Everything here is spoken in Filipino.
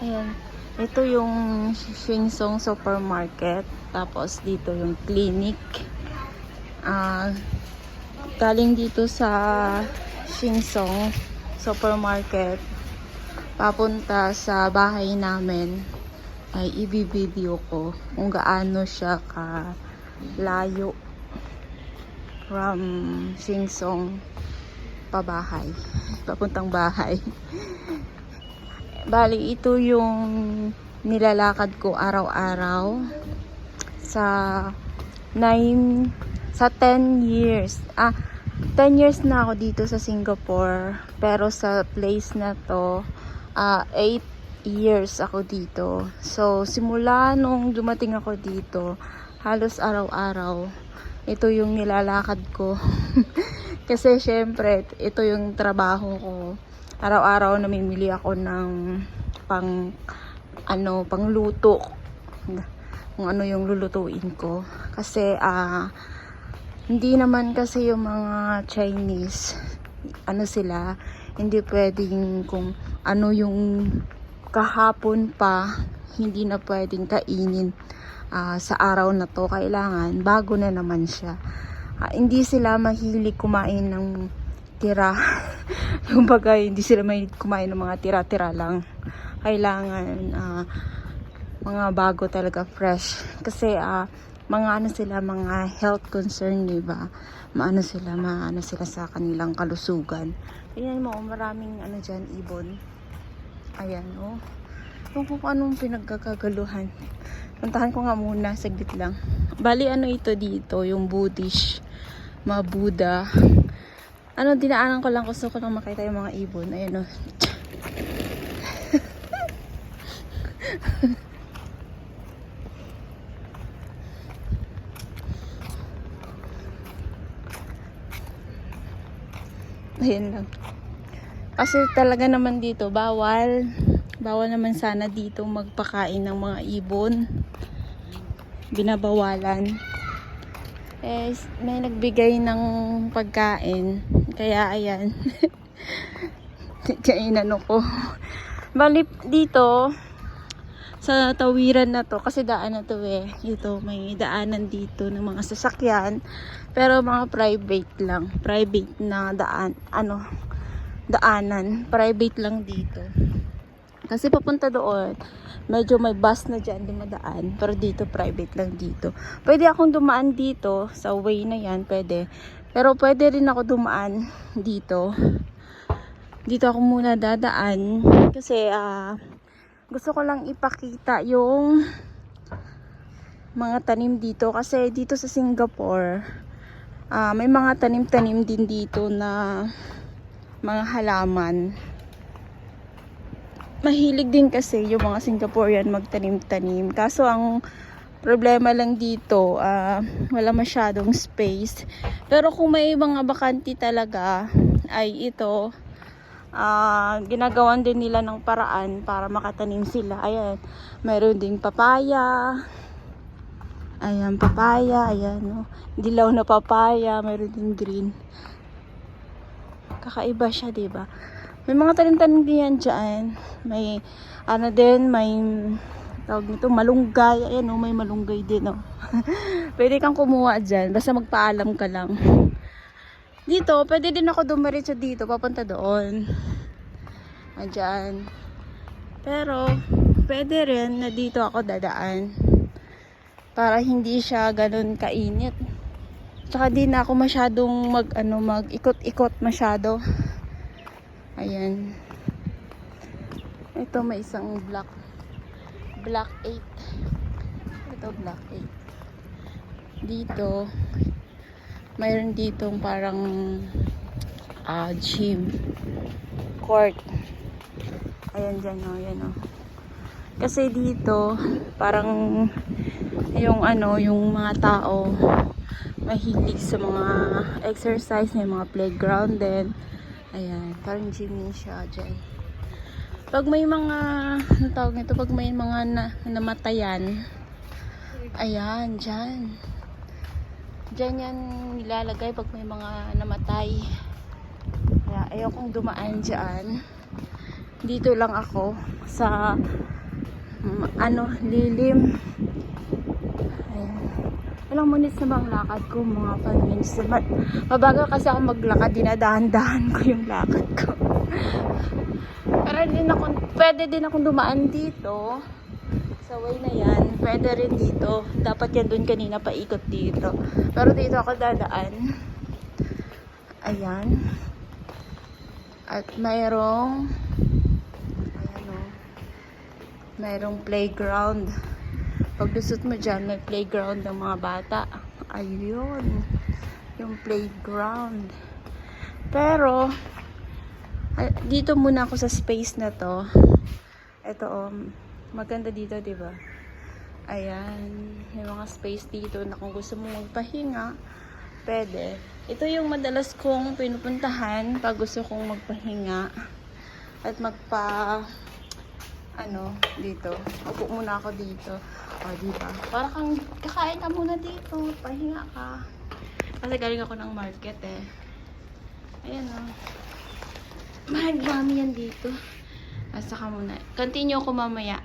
Ayan. Ito yung Shingsong Supermarket. Tapos dito yung clinic. Galing dito sa Shingsong Supermarket papunta sa bahay namin ay i-video ko kung gaano siya ka layo from Shingsong papuntang bahay. Bali, ito yung nilalakad ko araw-araw sa 10 years. 10 years na ako dito sa Singapore, pero sa place na to 8 years ako dito. So, simula nung dumating ako dito, halos araw-araw, ito yung nilalakad ko. Kasi syempre, ito yung trabaho ko. Araw-araw namimili ako ng pangluto. Kung ano yung lulutuin ko. Kasi, hindi naman kasi yung mga Chinese, sila, hindi pwedeng kung ano yung kahapon pa, hindi na pwedeng kainin sa araw na to. Kailangan bago na naman siya. Hindi sila mahilig kumain ng tira. Yung bagay, hindi sila mahilig kumain ng mga tira-tira lang. Kailangan mga bago talaga, fresh. Kasi mga health concern, diba? Maano sila sa kanilang kalusugan. Ayan mo, maraming dyan, ibon. Ayan, oh. Kung anong pinagkakagaluhan. Puntahan ko nga muna, saglit lang. Bali, ito dito, yung Buddhist, mga Buddha. Dinaanan ko lang, gusto ko lang makita yung mga ibon. Ayan, oh. Ayan lang. Kasi talaga naman dito, bawal naman sana dito magpakain ng mga ibon. Binabawalan. May nagbigay ng pagkain. Kaya ayan. Kainan ko. Bali dito, sa tawiran na to, kasi daan na to Ito, may daanan dito ng mga sasakyan. Pero mga private lang. Private na daanan. Private lang dito. Kasi papunta doon, medyo may bus na dyan dumadaan. Pero dito, private lang dito. Pwede akong dumaan dito, sa way na yan, pwede. Pero pwede rin ako dumaan dito. Dito ako muna dadaan. Kasi, gusto ko lang ipakita yung mga tanim dito. Kasi dito sa Singapore, may mga tanim-tanim din dito na mga halaman. Mahilig din kasi yung mga Singaporean magtanim-tanim. Kaso ang problema lang dito, wala masyadong space. Pero kung may mga bakanti talaga, ay ito, ginagawan din nila ng paraan para makatanim sila. Ayan, mayroon ding papaya. Ayan, papaya. Ayan, oh. Dilaw na papaya. Mayroon ding green. Kakaiba siya, diba? May mga tanim-tanim din yan dyan. May, may tawag nito, malunggay. Ayan, oh, may malunggay din, oh. Pwede kang kumuha dyan. Basta magpaalam ka lang. Dito, pwede din ako dumiretso dito. Papunta doon. Ayan. Pero, pwede rin na dito ako dadaan. Para hindi siya ganun kainit. Tsaka di na ako masyadong mag-ikot-ikot masyado. Ayan. Ito may isang block 8. Ito block 8. Dito mayroon ditong parang gym court. Ayan dyan, oh, ayan, oh. Kasi dito parang yung mga tao mahilig sa mga exercise, may mga playground din. Ayan, parang gym siya dyan. Pag may mga pag may mga namatayan, ayan, dyan yan nilalagay pag may mga namatay. Kaya ayokong dumaan dyan. Dito lang ako sa Lilim. Ayan. Ilang minutes na bang lakad ko? Mga 5 minutes naman. Mabagal kasi ako maglakad. Dinadahan-dahan ko yung lakad ko. Pero pwede din akong dumaan dito. Sa way na yan. Pwede rin dito. Dapat yan dun kanina paikot dito. Pero dito ako dadaan. Ayan. At mayroong playground. Pag lusot mo dyan, may playground ng mga bata. Ayun. Yung playground. Pero, dito muna ako sa space na to. Ito, maganda dito, diba? Ayan. May mga space dito na kung gusto mo magpahinga, pwede. Ito yung madalas kong pinupuntahan pag gusto kong magpahinga. At dito. Upo muna ako dito. O, diba? Para kang kakain ka muna dito. Pahinga ka. Kasi galing ako ng market eh. Ayan o. Marami yan dito. Asa ka muna. Continue ako mamaya.